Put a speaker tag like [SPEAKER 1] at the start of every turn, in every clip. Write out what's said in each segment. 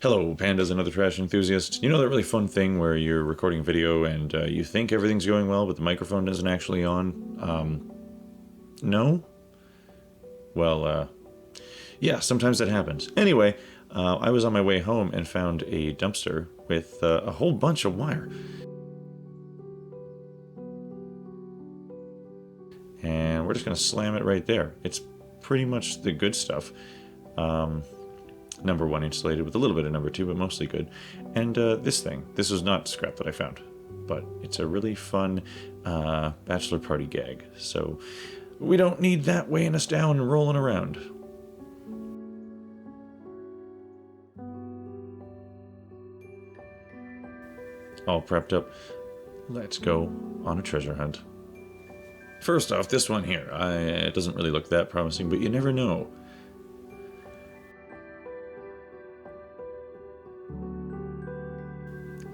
[SPEAKER 1] Hello, pandas and other trash enthusiasts. You know that really fun thing where you're recording a video and you think everything's going well, but the microphone isn't actually on? No? Well, yeah, sometimes that happens. Anyway, I was on my way home and found a dumpster with a whole bunch of wire. And we're just going to slam it right there. It's pretty much the good stuff. Number 1 insulated with a little bit of number 2, but mostly good. And this was not scrap that I found, but it's a really fun bachelor party gag. So we don't need that weighing us down and rolling around. All prepped up. Let's go on a treasure hunt. First off, this one here. It doesn't really look that promising, but you never know.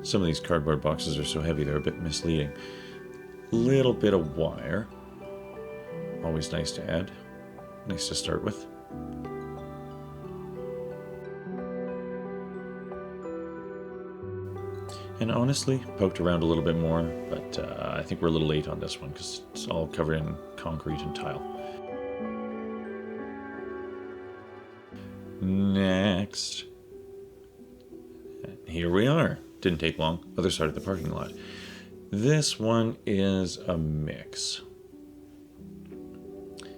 [SPEAKER 1] Some of these cardboard boxes are so heavy they're a bit misleading. Little bit of wire. Always nice to add. Nice to start with. And honestly, poked around a little bit more, but I think we're a little late on this one because it's all covered in concrete and tile. Next. And here we are. Didn't take long. Other side of the parking lot. This one is a mix.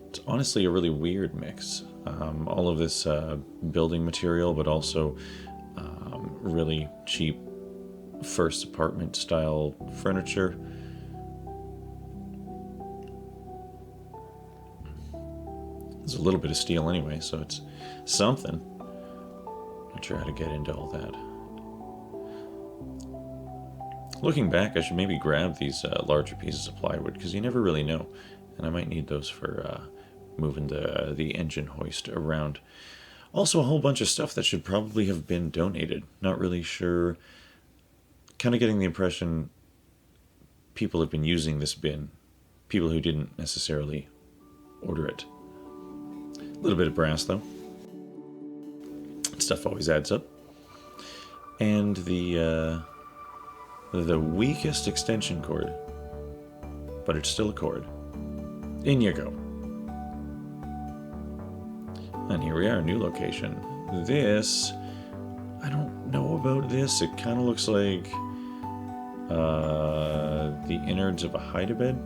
[SPEAKER 1] It's honestly a really weird mix. All of this building material, but also really cheap first apartment style furniture. There's a little bit of steel anyway, so it's something. Not sure how to get into all that. Looking back, I should maybe grab these larger pieces of plywood, because you never really know. And I might need those for moving the engine hoist around. Also, a whole bunch of stuff that should probably have been donated. Not really sure. Kind of getting the impression people have been using this bin. People who didn't necessarily order it. A little bit of brass, though. Stuff always adds up. And the weakest extension cord, but it's still a cord. In you go. And here we are, new location. This, I don't know about this. It kind of looks like the innards of a hide-a-bed.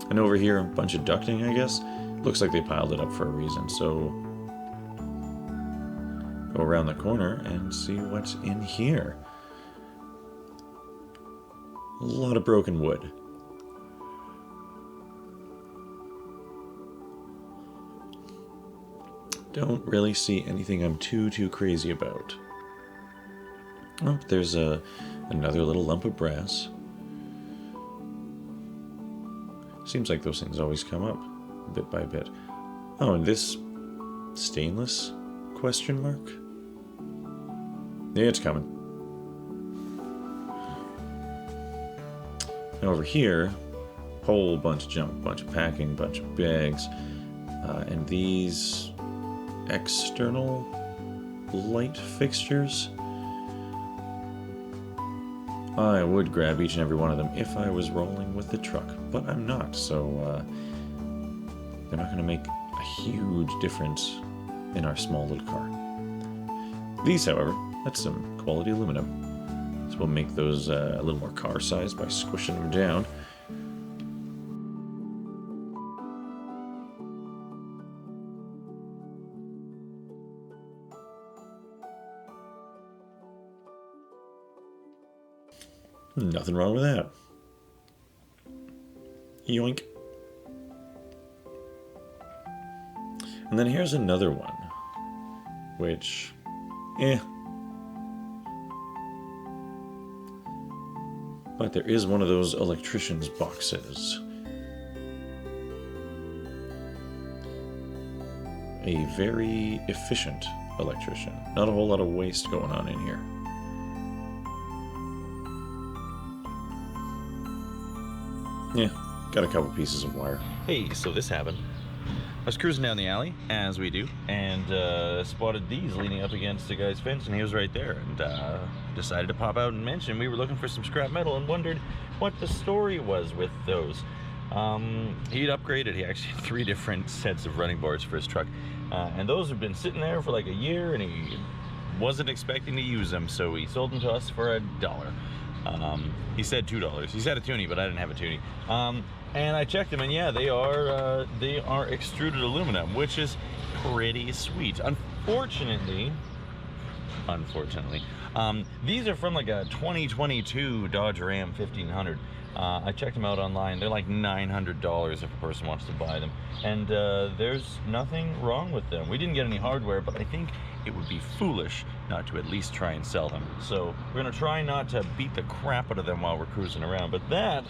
[SPEAKER 1] And over here, a bunch of ducting, I guess. Looks like they piled it up for a reason, so go around the corner and see what's in here. A lot of broken wood. Don't really see anything I'm too crazy about. Oh, there's another little lump of brass. Seems like those things always come up, bit by bit. Oh, and this stainless? Question mark? Yeah, it's coming. And over here, whole bunch of junk, bunch of packing, bunch of bags, and these external light fixtures. I would grab each and every one of them if I was rolling with the truck, but I'm not, so they're not going to make a huge difference in our small little car. These, however, that's some quality aluminum, so we'll make those a little more car-sized by squishing them down. Nothing wrong with that. Yoink. And then here's another one, which, but there is one of those electrician's boxes. A very efficient electrician. Not a whole lot of waste going on in here. Yeah, got a couple pieces of wire.
[SPEAKER 2] Hey, so this happened. I was cruising down the alley, as we do, and spotted these leaning up against the guy's fence, and he was right there, and decided to pop out and mention we were looking for some scrap metal and wondered what the story was with those. He'd upgraded. He actually had 3 different sets of running boards for his truck, and those have been sitting there for like a year, and he wasn't expecting to use them, so he sold them to us for $1. He said $2. He said a toonie, but I didn't have a toonie. And I checked them, and yeah, they are extruded aluminum, which is pretty sweet. Unfortunately, these are from like a 2022 Dodge Ram 1500. I checked them out online. They're like $900 if a person wants to buy them, and there's nothing wrong with them. We didn't get any hardware, but I think it would be foolish not to at least try and sell them. So we're gonna try not to beat the crap out of them while we're cruising around. But that's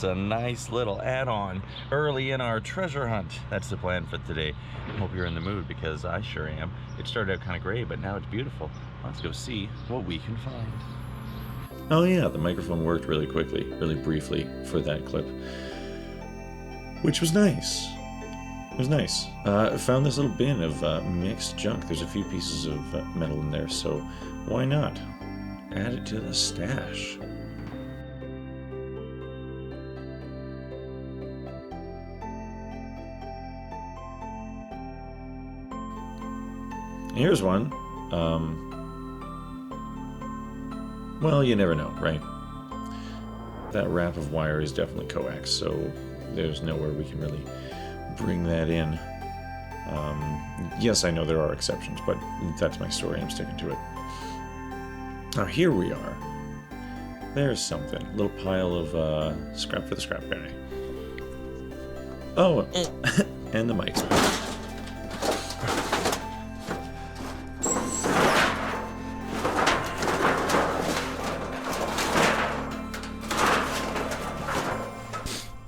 [SPEAKER 2] a nice little add-on early in our treasure hunt. That's the plan for today. I hope you're in the mood, because I sure am. It started out kind of gray, but now it's beautiful. Let's go see what we can find.
[SPEAKER 1] Oh yeah, the microphone worked really quickly, really briefly for that clip, which was nice. It was nice. I found this little bin of mixed junk. There's a few pieces of metal in there, so why not add it to the stash? Here's one. Well, you never know, right? That wrap of wire is definitely coax, so there's nowhere we can really bring that in. Yes, I know there are exceptions, but that's my story. I'm sticking to it. Now, here we are. There's something. A little pile of scrap for the scrap guy. Oh, and the mic's back.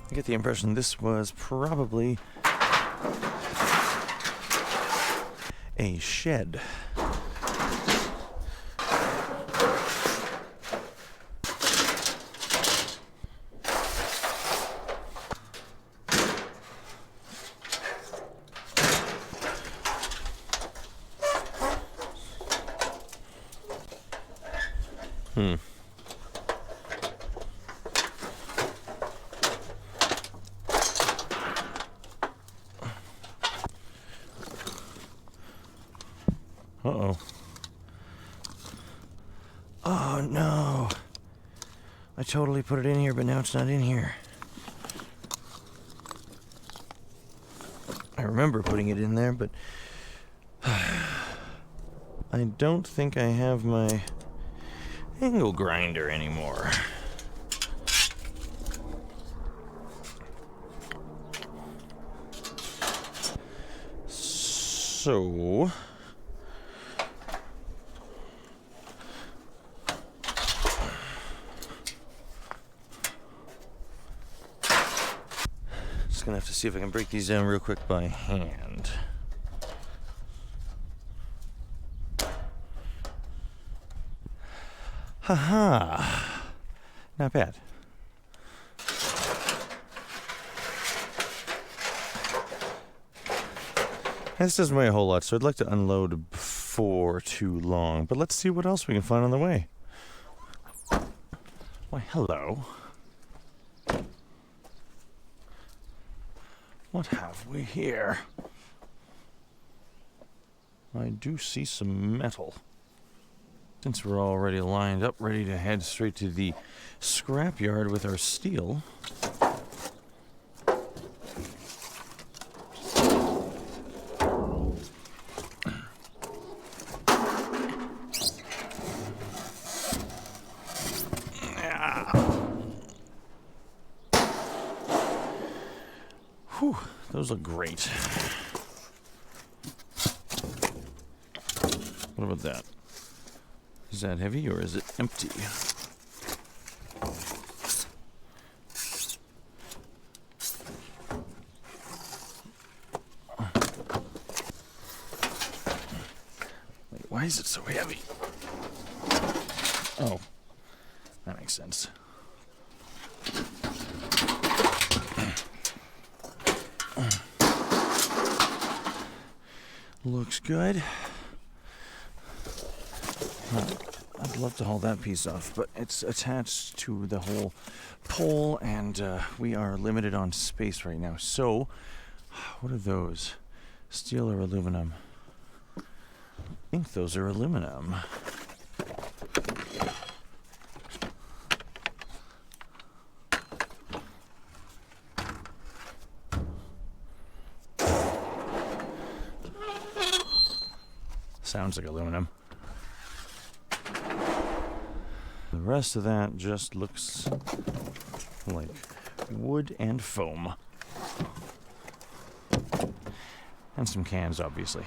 [SPEAKER 1] I get the impression this was probably a shed. Uh-oh. Oh, no. I totally put it in here, but now it's not in here. I remember putting it in there, but I don't think I have my angle grinder anymore. So... just gonna have to see if I can break these down real quick by hand. Haha. Not bad. This doesn't weigh a whole lot, so I'd like to unload before too long. But let's see what else we can find on the way. Why, hello. What have we here? I do see some metal. Since we're already lined up, ready to head straight to the scrapyard with our steel. Whew, those look great. What about that? Is that heavy or is it empty? Wait, why is it so heavy? Oh, that makes sense. Looks good. I'd love to haul that piece off, but it's attached to the whole pole, and we are limited on space right now. So, what are those? Steel or aluminum? I think those are aluminum. Sounds like aluminum. The rest of that just looks like wood and foam. And some cans, obviously.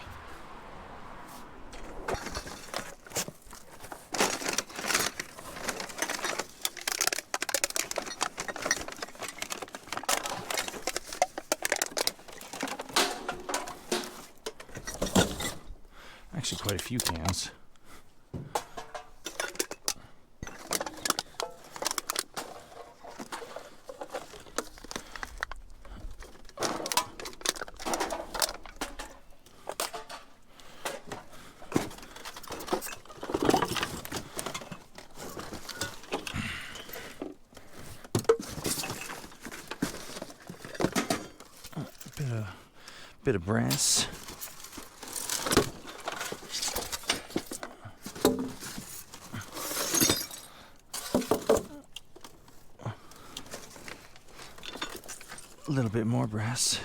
[SPEAKER 1] Actually, quite a few cans. Bit of brass. A little bit more brass.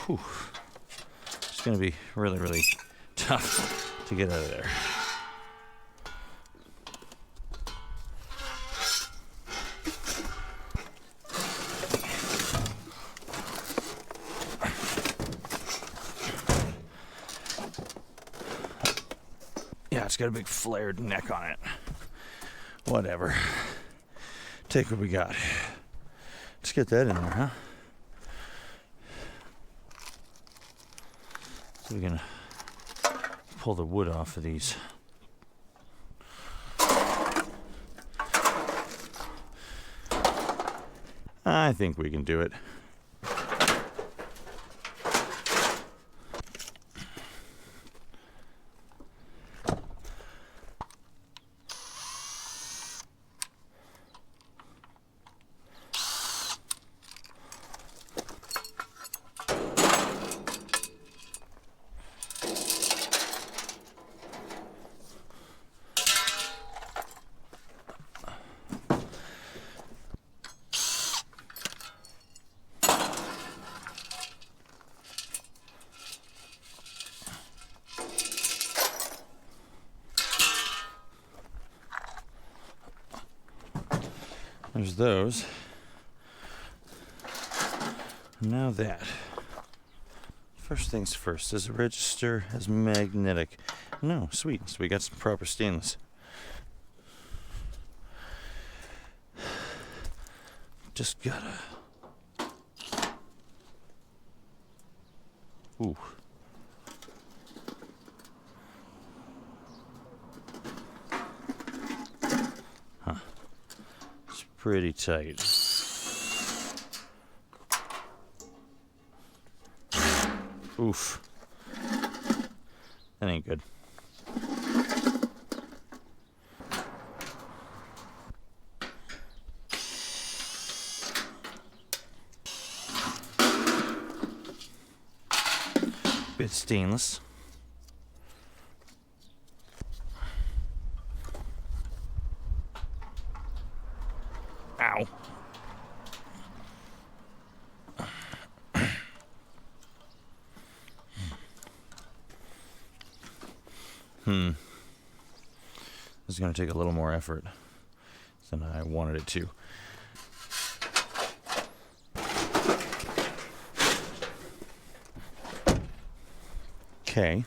[SPEAKER 1] Whew. It's going to be really, really tough to get out of there. Yeah, it's got a big flared neck on it. Whatever. Take what we got. Let's get that in there, huh? So we're gonna pull the wood off of these. I think we can do it. There's those. Now that. First things first, does it register as magnetic? No, sweet. So we got some proper stainless. Just gotta. Ooh. Pretty tight. Oof. That ain't good. Bit stainless. Ow. This is going to take a little more effort than I wanted it to. Okay.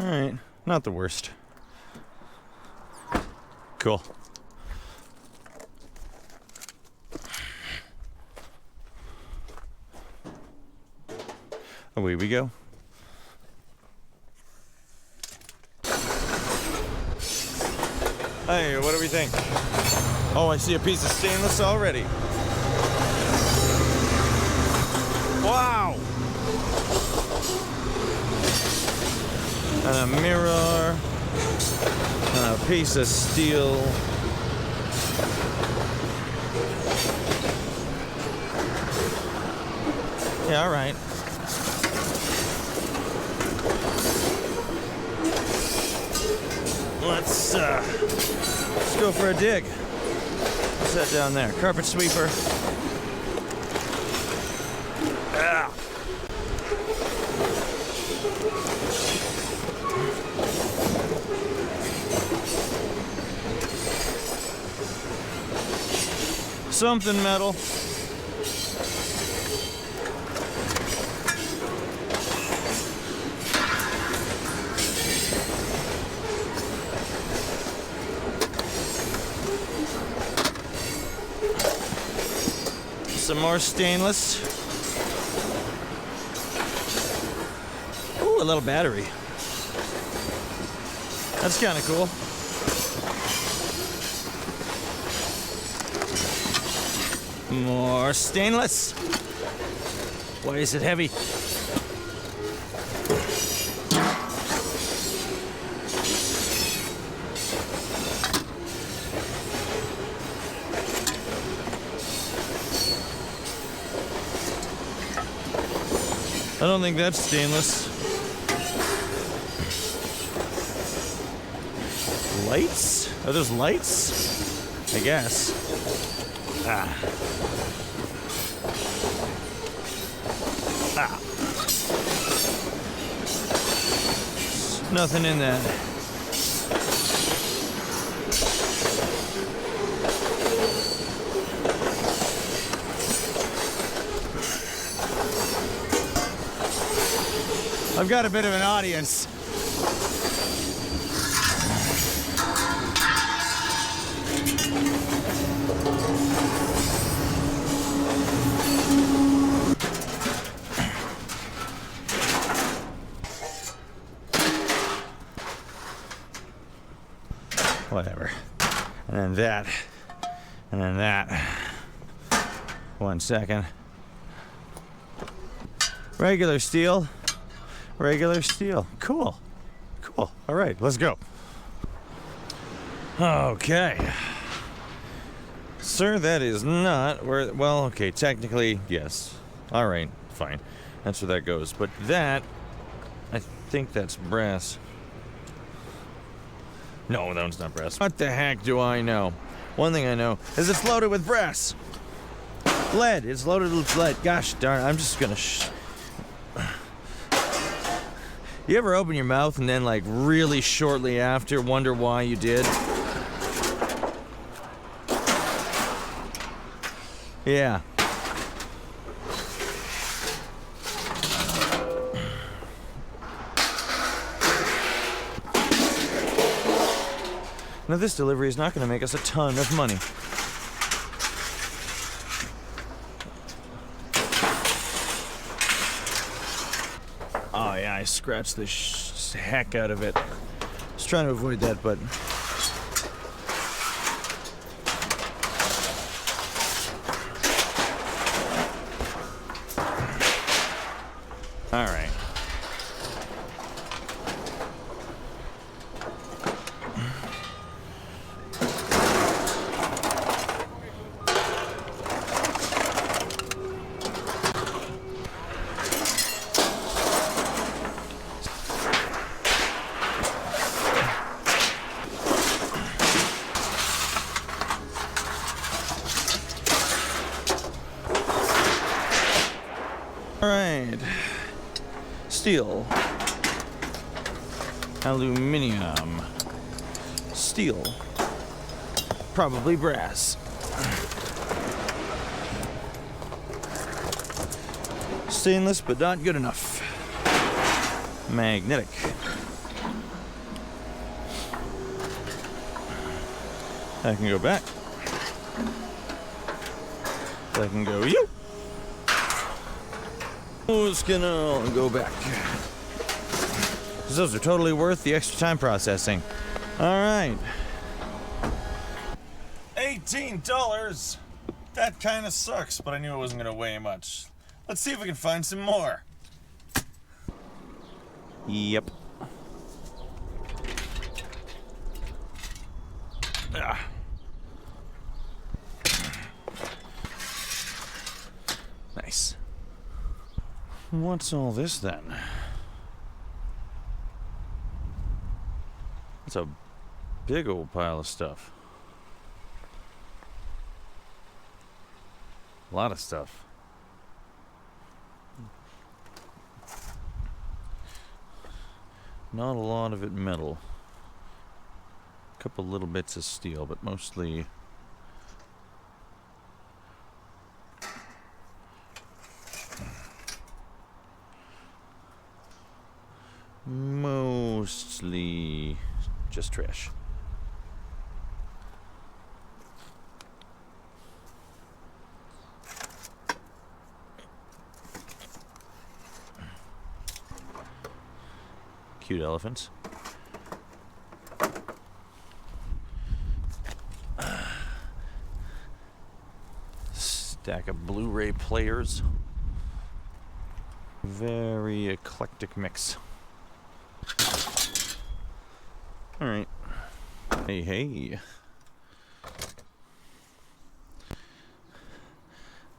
[SPEAKER 2] Alright, not the worst. Cool. Away we go. Hey, what do we think? Oh, I see a piece of stainless already. Wow! And a mirror. And a piece of steel. Yeah, all right. Let's go for a dig. What's that down there? Carpet sweeper. Ah. Something metal. Some more stainless. Ooh, a little battery. That's kind of cool. More stainless. Why is it heavy? I don't think that's stainless. Lights? Are those lights? I guess. Ah. Ah. Nothing in that. I've got a bit of an audience. Whatever. And then that. And then that. 1 second. Regular steel. Regular steel. Cool. Cool. All right, let's go. Okay. Sir, that is not where... Well, okay, technically, yes. All right, fine. That's where that goes. But that, I think that's brass. No, that one's not brass. What the heck do I know? One thing I know is it's loaded with brass. Lead. It's loaded with lead. Gosh darn, I'm just gonna... You ever open your mouth and then, like, really shortly after wonder why you did? Yeah. Now, this delivery is not going to make us a ton of money. Oh, yeah, I scratched the heck out of it. I was trying to avoid that, but... All right. All right. Steel. Aluminium. Steel. Probably brass. Stainless, but not good enough. Magnetic. I can go back. I can go, you. Oh, it's gonna go back. Those are totally worth the extra time processing. All right. $18? That kind of sucks, but I knew it wasn't gonna weigh much. Let's see if we can find some more. Yep. Ah. Nice. What's all this then? It's a big old pile of stuff. A lot of stuff. Not a lot of it metal. A couple little bits of steel, but mostly just trash. Cute elephants. Stack of Blu-ray players. Very eclectic mix. All right. Hey, hey.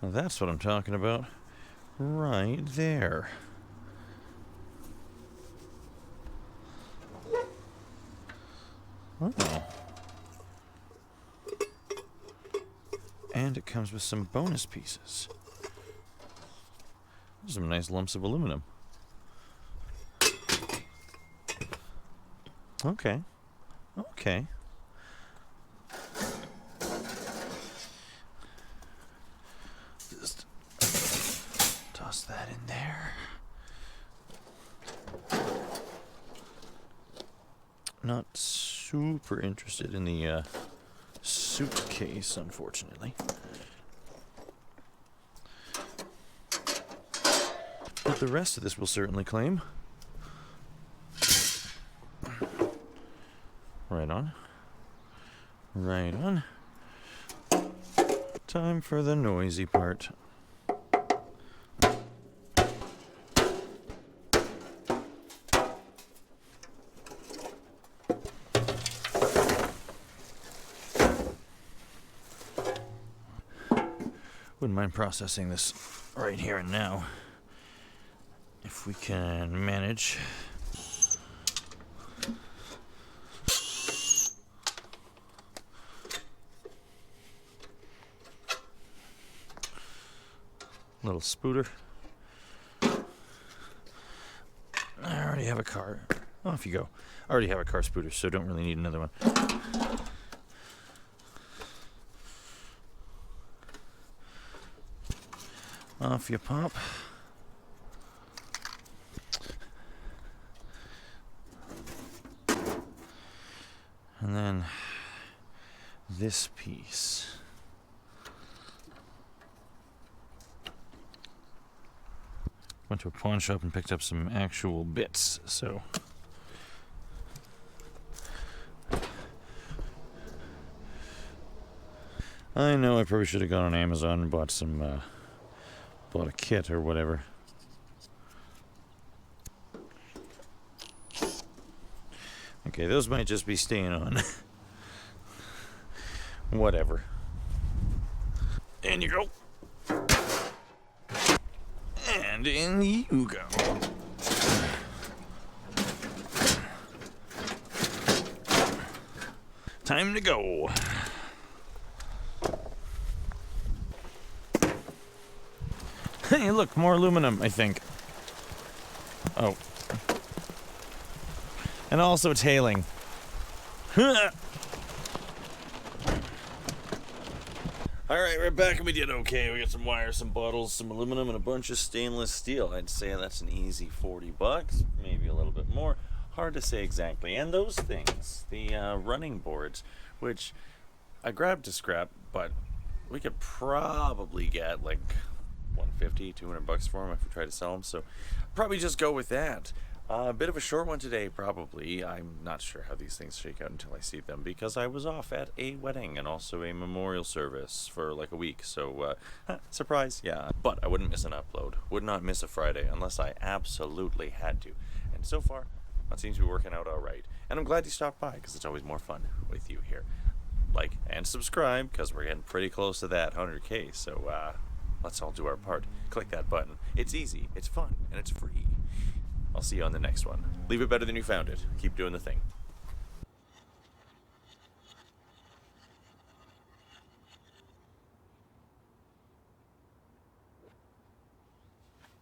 [SPEAKER 2] Now that's what I'm talking about. Right there. Oh. And it comes with some bonus pieces. Some nice lumps of aluminum. Okay. Okay. Just toss that in there. Not super interested in the suitcase, unfortunately. But the rest of this will certainly claim. Right on. Right on. Time for the noisy part. Wouldn't mind processing this right here and now, if we can manage. Little spooter. I already have a car. Off you go. I already have a car spooter, so don't really need another one. Off you pop. And then this piece. Went to a pawn shop and picked up some actual bits, so I know I probably should have gone on Amazon and bought some bought a kit or whatever. Okay, those might just be staying on. Whatever. In you go. And in you go. Time to go. Hey, look, more aluminum, I think. Oh. And also it's hailing. Alright, we're back and we did okay. We got some wires, some bottles, some aluminum, and a bunch of stainless steel. I'd say that's an easy $40, maybe a little bit more. Hard to say exactly. And those things, the running boards, which
[SPEAKER 1] I grabbed a scrap, but we could probably get like 150, 200 bucks for them if we try to sell them. So probably just go with that. A bit of a short one today, probably. I'm not sure how these things shake out until I see them because I was off at a wedding and also a memorial service for like a week. So, surprise, yeah. But I wouldn't miss an upload. Would not miss a Friday unless I absolutely had to. And so far, that seems to be working out all right. And I'm glad you stopped by because it's always more fun with you here. Like and subscribe because we're getting pretty close to that 100K. So, let's all do our part. Click that button. It's easy, it's fun, and it's free. I'll see you on the next one. Leave it better than you found it. Keep doing the thing.